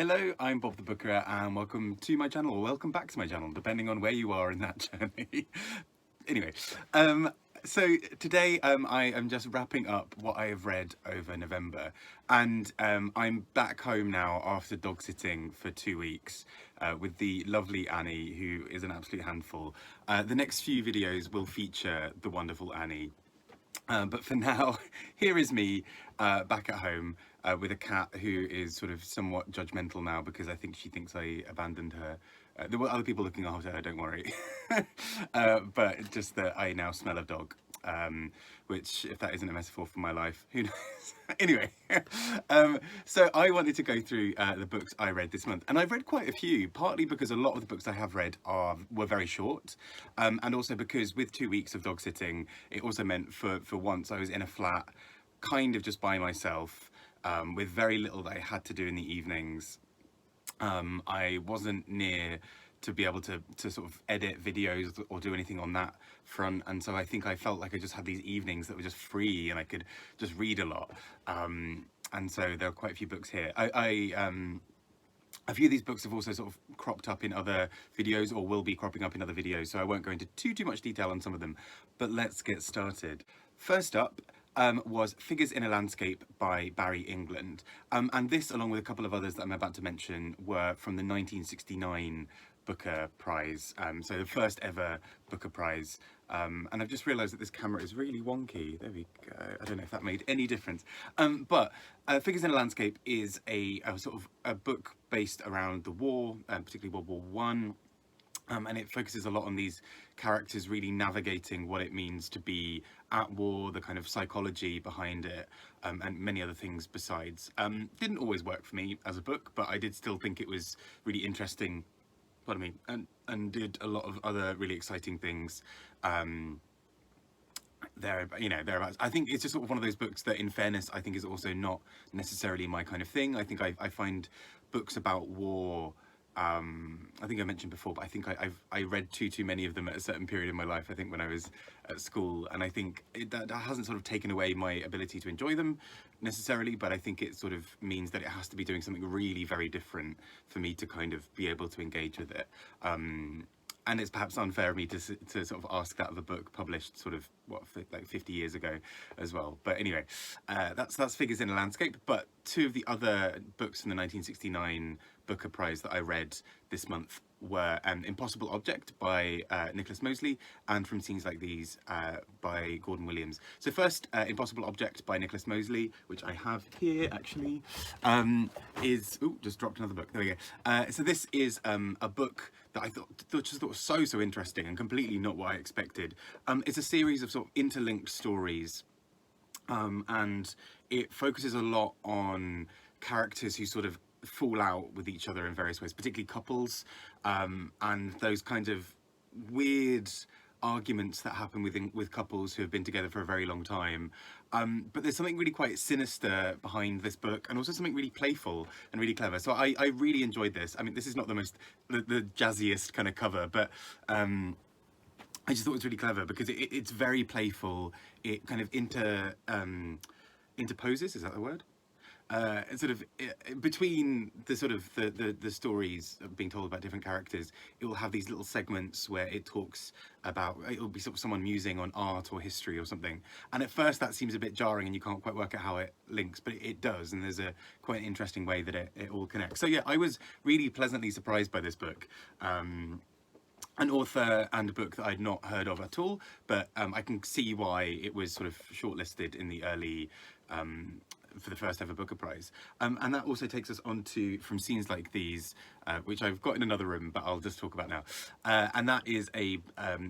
Hello, I'm Bob the Booker and welcome to my channel, or welcome back to my channel, depending on where you are in that journey. Anyway, so today I am just wrapping up what I have read over November, and I'm back home now after dog sitting for 2 weeks with the lovely Annie, who is an absolute handful. The next few videos will feature the wonderful Annie. But for now, here is me back at home with a cat who is sort of somewhat judgmental now because I think she thinks I abandoned her. There were other people looking after her, don't worry. But just that I now smell of dog, which, if that isn't a metaphor for my life, who knows? Anyway, so I wanted to go through the books I read this month, and I've read quite a few, partly because a lot of the books I have read were very short, and also because with 2 weeks of dog sitting, it also meant for once I was in a flat, kind of just by myself, with very little that I had to do in the evenings. I wasn't near to be able to sort of edit videos or do anything on that front, and so I think I felt like I just had these evenings that were just free and I could just read a lot. And so there are quite a few books here. A few of these books have also sort of cropped up in other videos, or will be cropping up in other videos, so I won't go into too much detail on some of them, but let's get started. First up was Figures in a Landscape by Barry England, and this, along with a couple of others that I'm about to mention, were from the 1969 Booker Prize, so the first ever Booker Prize. And I've just realised that this camera is really wonky. There we go. I don't know if that made any difference. But Figures in a Landscape is a sort of a book based around the war, particularly World War One. And it focuses a lot on these characters really navigating what it means to be at war, the kind of psychology behind it, and many other things besides. Didn't always work for me as a book, but I did still think it was really interesting. Pardon me, and did a lot of other really exciting things. Thereabouts. I think it's just sort of one of those books that, in fairness, I think is also not necessarily my kind of thing. I think I find books about war. I think I mentioned before, but I think I read too many of them at a certain period in my life. I think when I was at school, and I think that hasn't sort of taken away my ability to enjoy them necessarily, but I think it sort of means that it has to be doing something really very different for me to kind of be able to engage with it. And it's perhaps unfair of me to sort of ask that of a book published sort of, what, like 50 years ago as well. But anyway, that's Figures in a Landscape. But two of the other books from the 1969 Booker Prize that I read this month were Impossible Object by Nicholas Mosley and From Scenes Like These by Gordon Williams. So first, Impossible Object by Nicholas Mosley, which I have here actually, is... Ooh, just dropped another book. There we go. So this is a book that I just thought was so interesting and completely not what I expected. It's a series of sort of interlinked stories, and it focuses a lot on characters who sort of fall out with each other in various ways, particularly couples, and those kinds of weird arguments that happen with couples who have been together for a very long time. But there's something really quite sinister behind this book, and also something really playful and really clever. So I really enjoyed this. I mean, this is not the jazziest kind of cover, but I just thought it was really clever because it's very playful. It kind of interposes, is that the word? Sort of between the sort of the stories being told about different characters, it will have these little segments where it talks about, it'll be sort of someone musing on art or history or something, and at first that seems a bit jarring and you can't quite work out how it links, but it does, and there's a quite an interesting way that it all connects. So yeah, I was really pleasantly surprised by this book. An author and a book that I'd not heard of at all, but I can see why it was sort of shortlisted in the early for the first ever Booker Prize. And that also takes us on to From Scenes Like These, which I've got in another room, but I'll just talk about now. And that is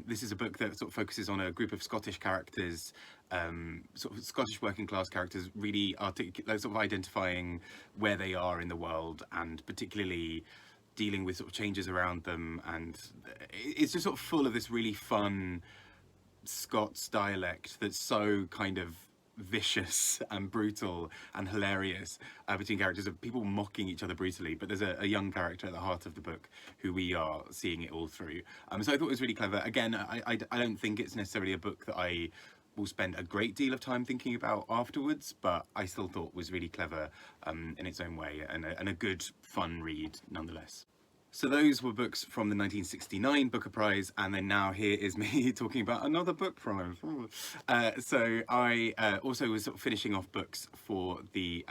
this is a book that sort of focuses on a group of Scottish characters, sort of Scottish working class characters, really sort of identifying where they are in the world, and particularly dealing with sort of changes around them. And it's just sort of full of this really fun Scots dialect that's so kind of vicious and brutal and hilarious, between characters of people mocking each other brutally, but there's a young character at the heart of the book who we are seeing it all through. So I thought it was really clever. Again, I don't think it's necessarily a book that I will spend a great deal of time thinking about afterwards, but I still thought was really clever in its own way, and a good fun read nonetheless. So those were books from the 1969 Booker Prize, and then now here is me talking about another book prize. So I also was sort of finishing off books for the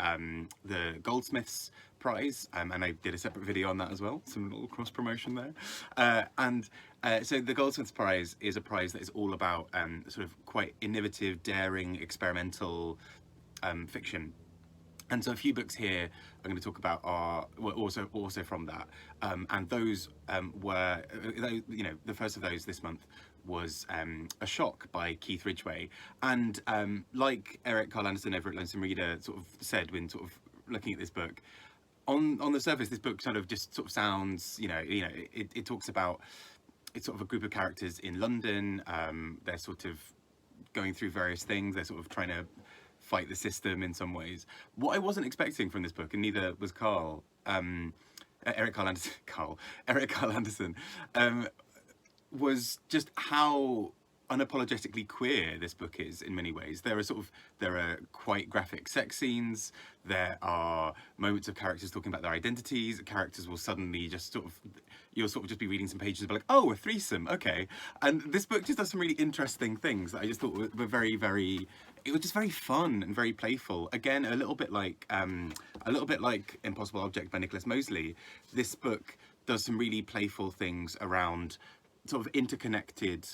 Goldsmiths Prize, and I did a separate video on that as well, some little cross promotion there. So the Goldsmiths Prize is a prize that is all about sort of quite innovative, daring, experimental fiction. And so a few books here I'm going to talk about are also from that, and those were, you know, the first of those this month was A Shock by Keith Ridgway, and like Eric Carl Anderson over at Lonesome Reader sort of said when sort of looking at this book, on the surface this book sort of just sort of sounds, it talks about, it's sort of a group of characters in London. They're sort of going through various things. They're sort of trying to fight the system in some ways. What I wasn't expecting from this book, and neither was Eric Carl Anderson, was just how unapologetically queer this book is in many ways. There are quite graphic sex scenes. There are moments of characters talking about their identities. Characters will suddenly just you'll sort of just be reading some pages and be like, oh, a threesome, okay. And this book just does some really interesting things that I just thought were very, very, it was just very fun and very playful. Again, a little bit like Impossible Object by Nicholas Mosley. This book does some really playful things around sort of interconnected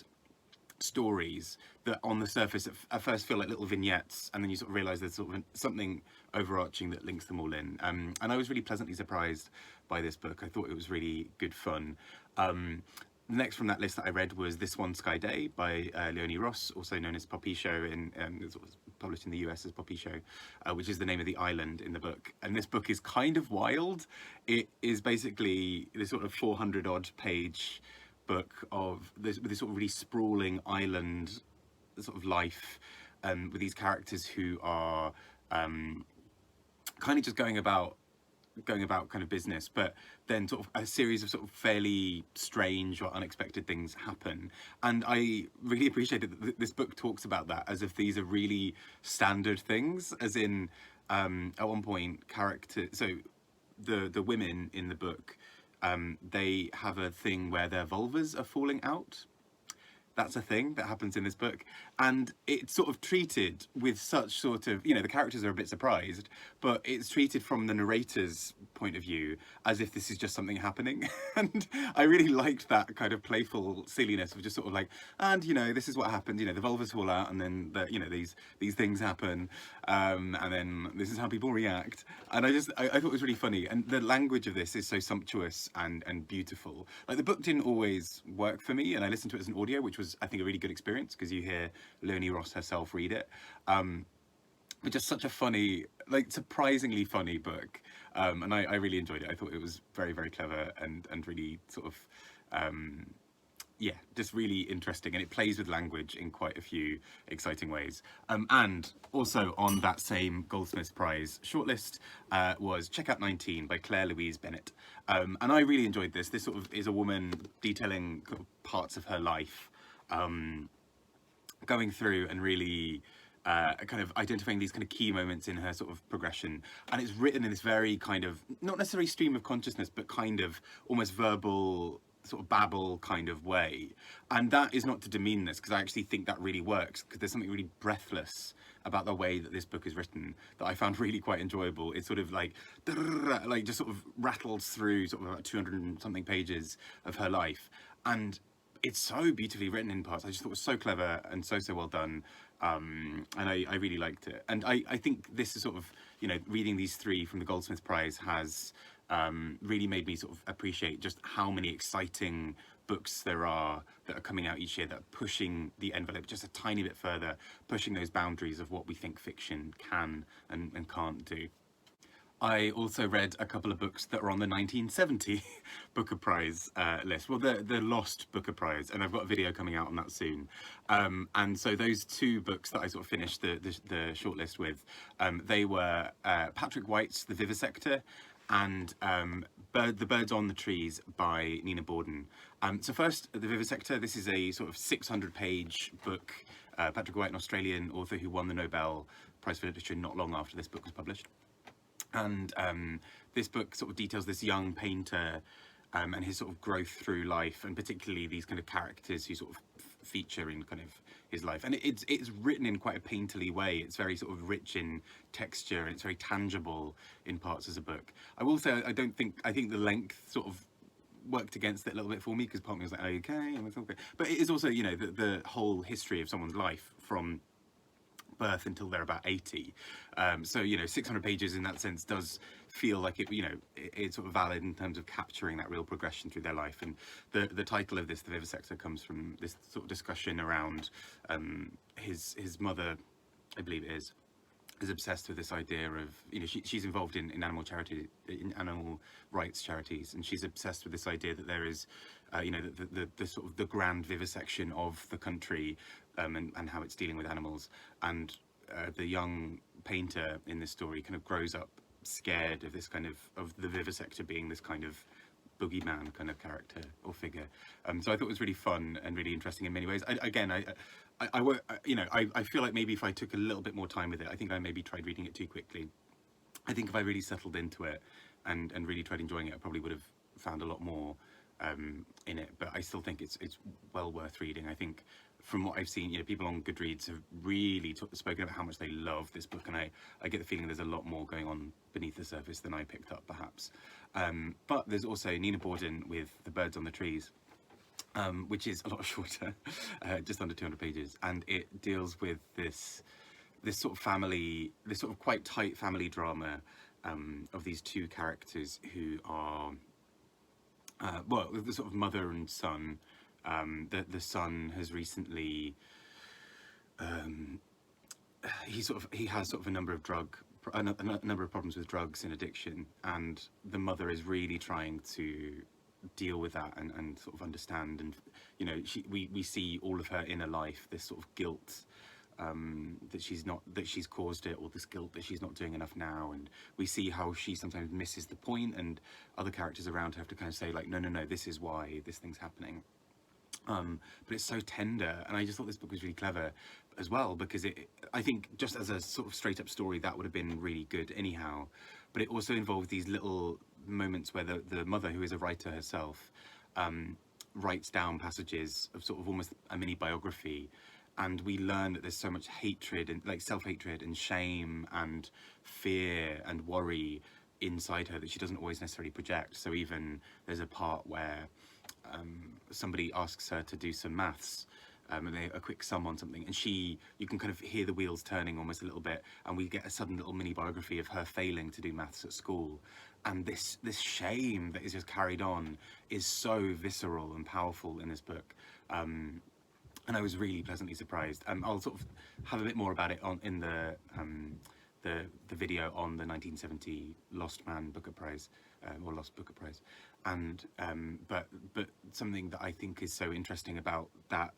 stories that on the surface at first feel like little vignettes, and then you sort of realise there's sort of something overarching that links them all in. And I was really pleasantly surprised by this book. I thought it was really good fun. Next from that list that I read was This One Sky Day by Leonie Ross, also known as Poppy Show, it's published in the US as Poppy Show, which is the name of the island in the book. And this book is kind of wild. It is basically this sort of 400 odd page book of this, with this sort of really sprawling island sort of life, with these characters who are kind of just going about kind of business, but then sort of a series of sort of fairly strange or unexpected things happen. And I really appreciated that this book talks about that as if these are really standard things, as in at one point so the women in the book, they have a thing where their vulvas are falling out. That's a thing that happens in this book, and it's sort of treated with such sort of, the characters are a bit surprised, but it's treated from the narrator's point of view as if this is just something happening. And I really liked that kind of playful silliness of just sort of like, and this is what happened, the vulvas fall out, and then these things happen, and then this is how people react. And I thought it was really funny, and the language of this is so sumptuous and beautiful. Like, the book didn't always work for me, and I listened to it as an audio, which was, I think, a really good experience because you hear Leonie Ross herself read it. But just such a funny, like, surprisingly funny book, and I really enjoyed it. I thought it was very, very clever and really sort of, yeah, just really interesting, and it plays with language in quite a few exciting ways. And also on that same Goldsmiths Prize shortlist was Checkout 19 by Claire Louise Bennett. And I really enjoyed this. This sort of is a woman detailing parts of her life, going through and really kind of identifying these kind of key moments in her sort of progression. And it's written in this very kind of, not necessarily stream of consciousness, but kind of almost verbal, sort of babble kind of way. And that is not to demean this, because I actually think that really works, because there's something really breathless about the way that this book is written that I found really quite enjoyable. It's sort of like just sort of rattles through sort of about 200 and something pages of her life, and it's so beautifully written in parts. I just thought it was so clever and so well done, and I really liked it. And I think this is sort of, reading these three from the Goldsmiths Prize has really made me sort of appreciate just how many exciting books there are that are coming out each year that are pushing the envelope just a tiny bit further, pushing those boundaries of what we think fiction can and can't do. I also read a couple of books that were on the 1970 Booker Prize list, well, the Lost Booker Prize, and I've got a video coming out on that soon. And so those two books that I sort of finished the shortlist with, they were Patrick White's The Vivisector and The Birds on the Trees by Nina Borden. So first, The Vivisector. This is a sort of 600-page book Patrick White, an Australian author who won the Nobel Prize for Literature not long after this book was published. And this book sort of details this young painter and his sort of growth through life, and particularly these kind of characters who sort of feature in kind of his life. And it's written in quite a painterly way. It's very sort of rich in texture, and it's very tangible in parts as a book. I will say I think the length sort of worked against it a little bit for me, because part of me was like, okay, it's okay. But it is also, you know, the whole history of someone's life from birth until they're about 80. So, you know, 600 pages in that sense does feel like it, you know, it's sort of valid in terms of capturing that real progression through their life. And the title of this, The Vivisector, comes from this sort of discussion around his mother, I believe it is obsessed with this idea of, you know, she's involved in animal charity, in animal rights charities, and she's obsessed with this idea that there is, you know, the sort of the grand vivisection of the country, and how it's dealing with animals. And the young painter in this story kind of grows up scared of this kind of the vivisector being this kind of boogeyman kind of character or figure. So I thought it was really fun and really interesting in many ways. You know, I feel like maybe if I took a little bit more time with it, I think I maybe tried reading it too quickly. I think if I really settled into it and really tried enjoying it, I probably would have found a lot more in it. But I still think it's well worth reading. I think from what I've seen, you know, people on Goodreads have really spoken about how much they love this book, and I get the feeling there's a lot more going on beneath the surface than I picked up, perhaps. But there's also Nina Borden with The Birds on the Trees, which is a lot shorter, just under 200 pages, and it deals with this sort of family, this sort of quite tight family drama of these two characters who are, well, the sort of mother and son. The son has recently, he has sort of a number of problems with drugs and addiction, and the mother is really trying to deal with that and sort of understand. And, you know, we see all of her inner life, this sort of guilt that she's caused it, or this guilt that she's not doing enough now. And we see how she sometimes misses the point, and other characters around her have to kind of say, like, no, this is why this thing's happening. But it's so tender, and I just thought this book was really clever as well, because I think just as a sort of straight up story, that would have been really good anyhow. But it also involved these little moments where the mother, who is a writer herself, writes down passages of sort of almost a mini biography, and we learn that there's so much hatred and like self-hatred and shame and fear and worry inside her that she doesn't always necessarily project. So even there's a part where somebody asks her to do some maths, and a quick sum on something, and you can kind of hear the wheels turning almost a little bit, and we get a sudden little mini biography of her failing to do maths at school. And this shame that is just carried on is so visceral and powerful in this book. And I was really pleasantly surprised. I'll sort of have a bit more about it in the video on the 1970 Lost Man Booker Prize, or Lost Booker Prize. And but something that I think is so interesting about that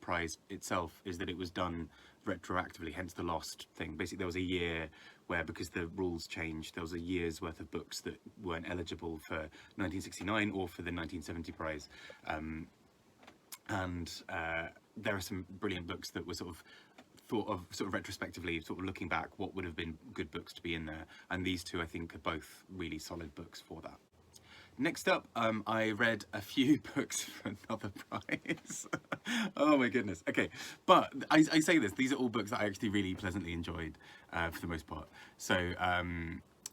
prize itself is that it was done retroactively, hence the Lost thing. Basically, there was a year where, because the rules changed, there was a year's worth of books that weren't eligible for 1969 or for the 1970 prize. There are some brilliant books that were sort of thought of sort of retrospectively, sort of looking back, what would have been good books to be in there, and these two I think are both really solid books for that. Next up, I read a few books for another prize. Oh my goodness. Okay, but I say this, these are all books that I actually really pleasantly enjoyed for the most part. So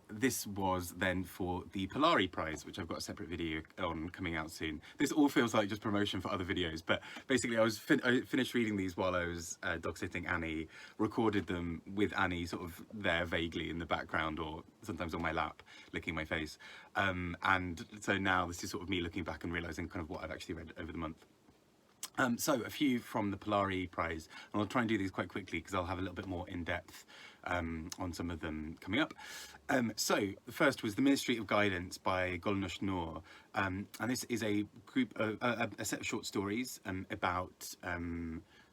this was then for the Polari Prize, which I've got a separate video on coming out soon. This all feels like just promotion for other videos, but basically I finished reading these while I was dog sitting Annie, recorded them with Annie sort of there vaguely in the background, or sometimes on my lap, licking my face. And so now this is sort of me looking back and realising kind of what I've actually read over the month. So a few from the Polari Prize, and I'll try and do these quite quickly because I'll have a little bit more in-depth on some of them coming up. So the first was The Ministry of Guidance by Golnoush Noor, and this is a group of a set of short stories about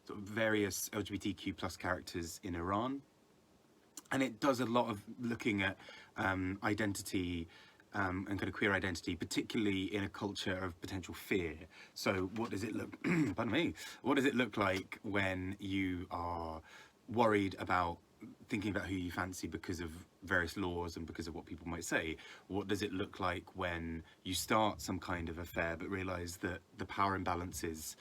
sort of various LGBTQ plus characters in Iran, and it does a lot of looking at identity and kind of queer identity, particularly in a culture of potential fear. So what does it look, pardon me, what does it look like when you are worried about thinking about who you fancy because of various laws and because of what people might say? What does it look like when you start some kind of affair but realize that the power imbalances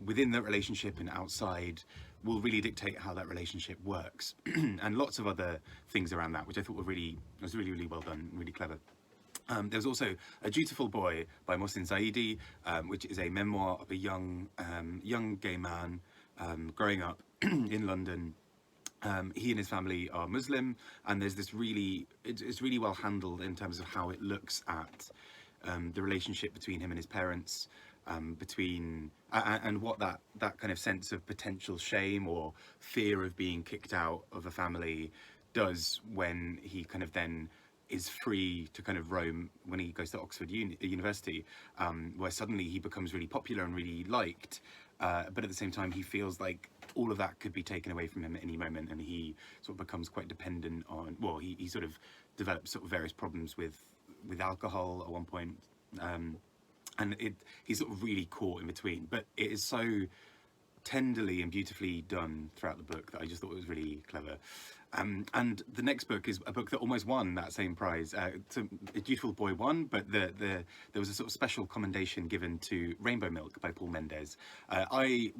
within the relationship and outside will really dictate how that relationship works? And lots of other things around that, which I thought was really well done, really clever. There was also A Dutiful Boy by Mohsin Zaidi, which is a memoir of a young gay man growing up in London. He and his family are Muslim, and there's this it's really well handled in terms of how it looks at the relationship between him and his parents, and what that kind of sense of potential shame or fear of being kicked out of a family does when he kind of then is free to kind of roam when he goes to Oxford University, where suddenly he becomes really popular and really liked, but at the same time he feels like all of that could be taken away from him at any moment, and he sort of becomes quite dependent on, well, he sort of develops sort of various problems with alcohol at one point, and he's sort of really caught in between, but it is so tenderly and beautifully done throughout the book that I just thought it was really clever. And the next book is a book that almost won that same prize. A Dutiful Boy won, but there was a sort of special commendation given to Rainbow Milk by Paul Mendes. I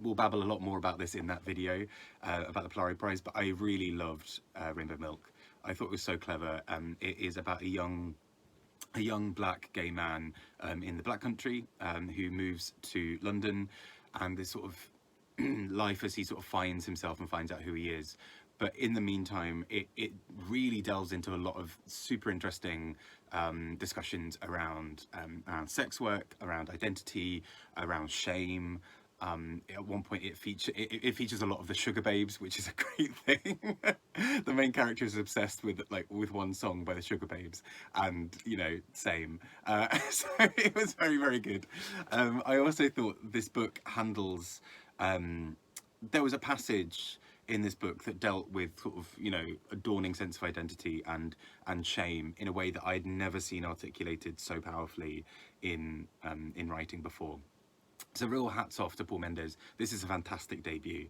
will babble a lot more about this in that video about the Polari Prize, but I really loved Rainbow Milk. I thought it was so clever. It is about a young black gay man in the Black Country who moves to London, and this sort of life as he sort of finds himself and finds out who he is. But in the meantime, it really delves into a lot of super interesting discussions around sex work, around identity, around shame. At one point it features a lot of the Sugababes, which is a great thing. The main character is obsessed with one song by the Sugababes, and same. So it was very good. I also thought this book handles, there was a passage in this book that dealt with sort of a dawning sense of identity and shame in a way that I'd never seen articulated so powerfully in writing before. So real hats off to Paul Mendes. This is a fantastic debut.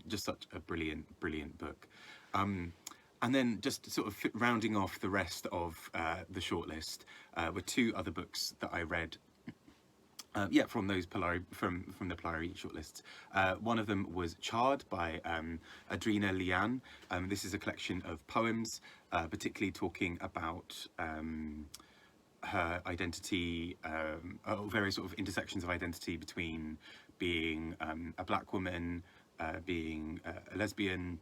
Just such a brilliant book. And then just sort of rounding off the rest of the shortlist were two other books that I read. From those from the Polari shortlists. One of them was Charred by Adrina Lian. This is a collection of poems, particularly talking about her identity, various sort of intersections of identity between being a black woman, being a lesbian,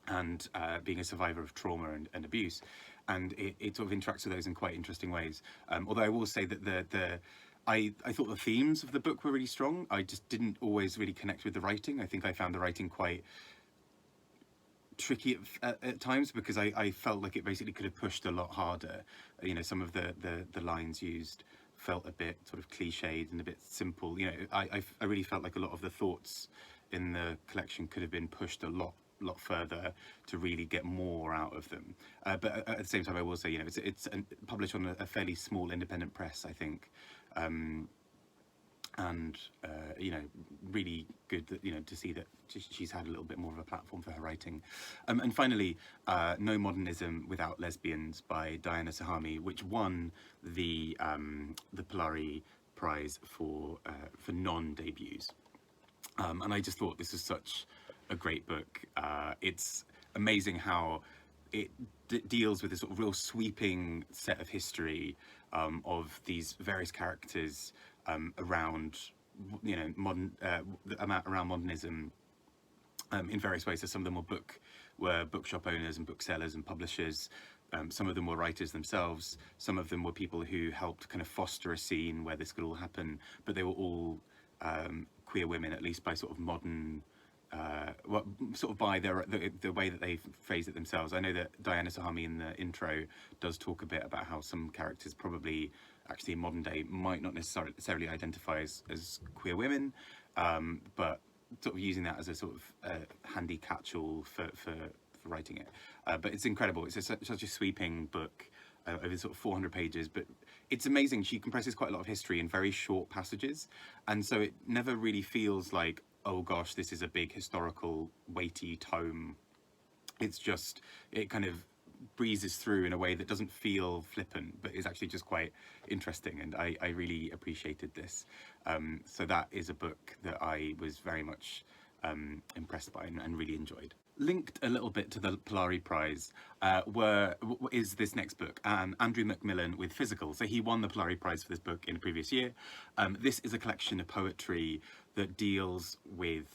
and being a survivor of trauma and abuse. And it sort of interacts with those in quite interesting ways. Although I will say that I thought the themes of the book were really strong. I just didn't always really connect with the writing. I think I found the writing quite tricky at times, because I felt like it basically could have pushed a lot harder. Some of the lines used felt a bit sort of cliched and a bit simple. I really felt like a lot of the thoughts in the collection could have been pushed a lot further to really get more out of them. But at the same time, I will say, it's published on a fairly small independent press, I think. And really good that to see that she's had a little bit more of a platform for her writing. And finally, No Modernism Without Lesbians by Diana Sahami, which won the Polari Prize for non-debuts. And I just thought this was such a great book. It's amazing how it deals with this sort of real sweeping set of history of these various characters around around modernism in various ways. So some of them were bookshop owners and booksellers and publishers. Some of them were writers themselves. Some of them were people who helped kind of foster a scene where this could all happen. But they were all queer women, at least by sort of modern, sort of by the way that they phrase it themselves. I know that Diana Sahami in the intro does talk a bit about how some characters probably actually in modern day might not necessarily identify as queer women, but sort of using that as a sort of handy catch-all for writing it. But it's incredible. It's such a sweeping book. over sort of 400 pages, but it's amazing. She compresses quite a lot of history in very short passages, and so it never really feels like, oh gosh, this is a big historical weighty tome. It's just, it kind of breezes through in a way that doesn't feel flippant, but is actually just quite interesting, and I really appreciated this. So that is a book that I was very much impressed by and really enjoyed. Linked a little bit to the Polari Prize is this next book, Andrew Macmillan with Physical. So he won the Polari Prize for this book in the previous year. This is a collection of poetry that deals with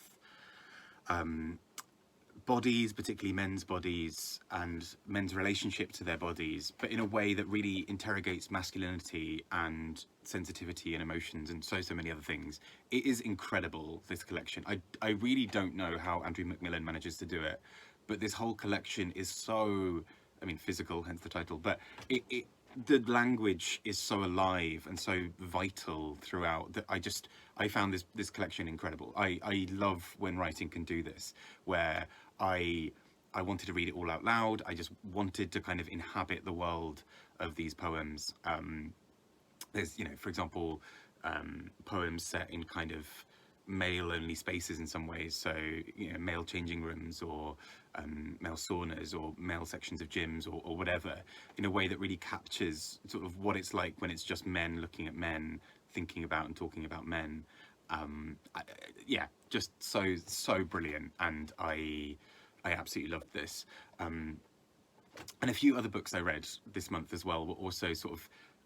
bodies, particularly men's bodies and men's relationship to their bodies, but in a way that really interrogates masculinity and sensitivity and emotions and so many other things. It is incredible, this collection. I really don't know how Andrew Macmillan manages to do it, but this whole collection is so, I mean, physical, hence the title, but the language is so alive and so vital throughout that I found this collection incredible. I love when writing can do this, where I wanted to read it all out loud. I just wanted to kind of inhabit the world of these poems. There's, you know, for example, poems set in kind of male-only spaces in some ways, so, you know, male changing rooms or male saunas or male sections of gyms or whatever, in a way that really captures sort of what it's like when it's just men looking at men, thinking about and talking about men. Yeah, just so brilliant, and I absolutely loved this. And a few other books I read this month as well were also sort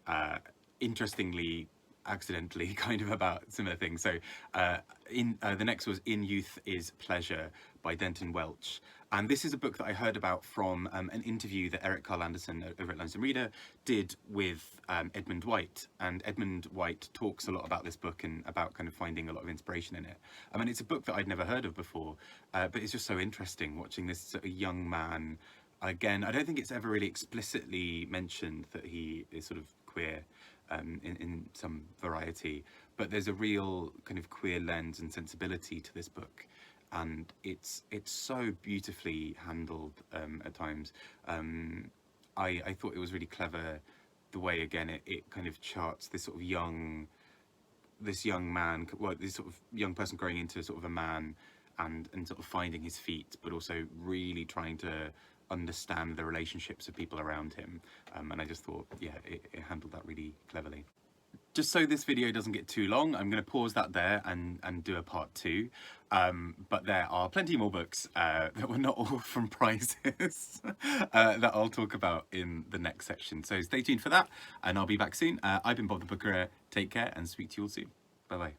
of interestingly, accidentally kind of about similar things. So the next was In Youth is Pleasure by Denton Welch. And this is a book that I heard about from an interview that Eric Carl Anderson over at Lonesome Reader did with Edmund White. And Edmund White talks a lot about this book and about kind of finding a lot of inspiration in it. I mean, it's a book that I'd never heard of before, but it's just so interesting watching this sort of young man. Again, I don't think it's ever really explicitly mentioned that he is sort of queer in some variety, but there's a real kind of queer lens and sensibility to this book, and it's so beautifully handled at times. I thought it was really clever the way, again, it kind of charts this sort of this young man, well, this sort of young person growing into sort of a man and sort of finding his feet, but also really trying to understand the relationships of people around him. And I just thought, yeah, it handled that really cleverly. Just so this video doesn't get too long, I'm going to pause that there and do a part 2. But there are plenty more books that were not all from prizes that I'll talk about in the next section. So stay tuned for that, and I'll be back soon. I've been Bob the Booker. Take care and speak to you all soon. Bye bye.